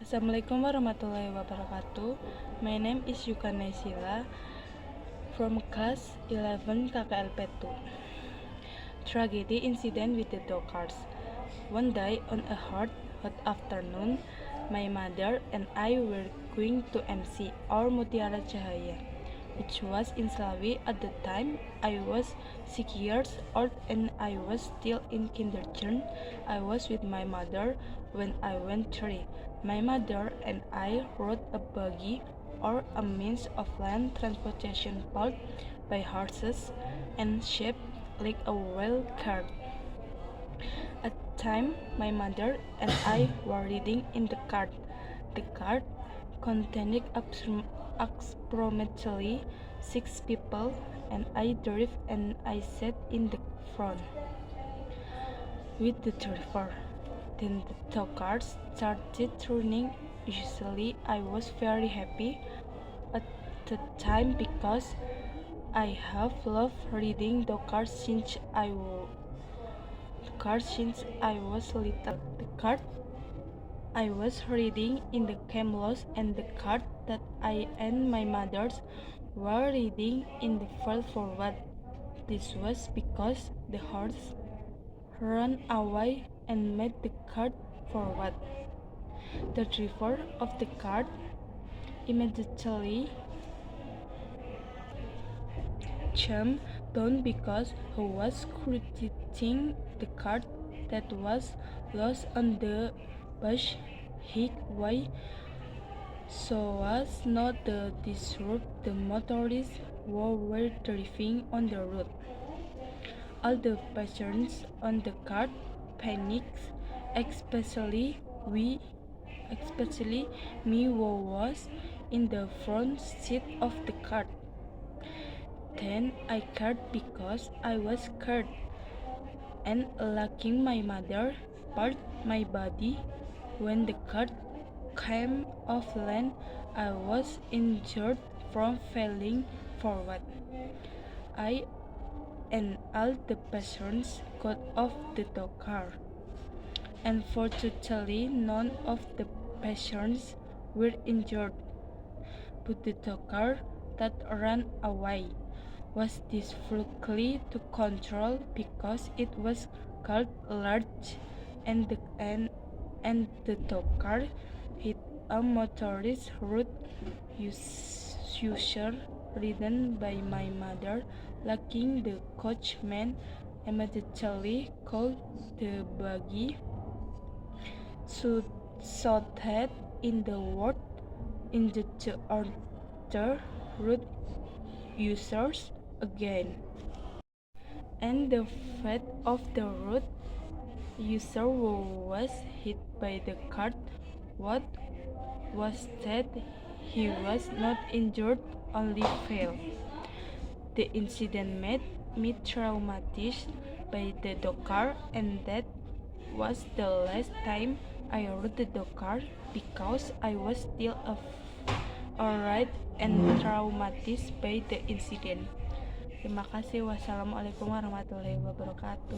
Assalamualaikum warahmatullahi wabarakatuh. My name is Yukan Naisila from class 11 KKLP 2. Tragedy incident with the dog-cars. One day on a hot afternoon, my mother and I were going to MC our Mutiara Cahaya, which was in Slawi. At the time, I was 6 years old and I was still in kindergarten. I was with my mother when I went 3. My mother and I rode a buggy, or a means of land transportation pulled by horses and shaped like a whale cart. At the time, my mother and I were riding in the cart. The cart contained approximately 6 people, and I drove and I sat in the front with the driver. Then the car started turning. Usually, I was very happy at the time because I have loved riding the car since I was little. The cart I was riding in the Camelos, and the cart that I and my mothers were riding in the field forward. This was because the horse ran away and made the cart forward. The driver of the cart immediately jumped down because he was crediting the cart that was lost on the bush highway so as not to disrupt the motorists who were driving on the road. All the passengers on the cart panicked, especially me who was in the front seat of the cart. Then I cried because I was scared, and lucky my mother parked my body. When the cart came off land, I was injured from falling forward. I and all the passengers got off the car. Unfortunately, none of the passengers were injured, but the car that ran away was difficult to control because it was quite large, and the car hit a motorist road user ridden by my mother. Luckily, the coachman immediately called the buggy so that in the world in the other road users again, and the fate of the road user who was hit by the cart was that he was not injured, only fell. The incident made me traumatized by the car, and that was the last time I rode the car because I was still alright and traumatized by the incident. Terima kasih. Wassalamualaikum warahmatullahi wabarakatuh.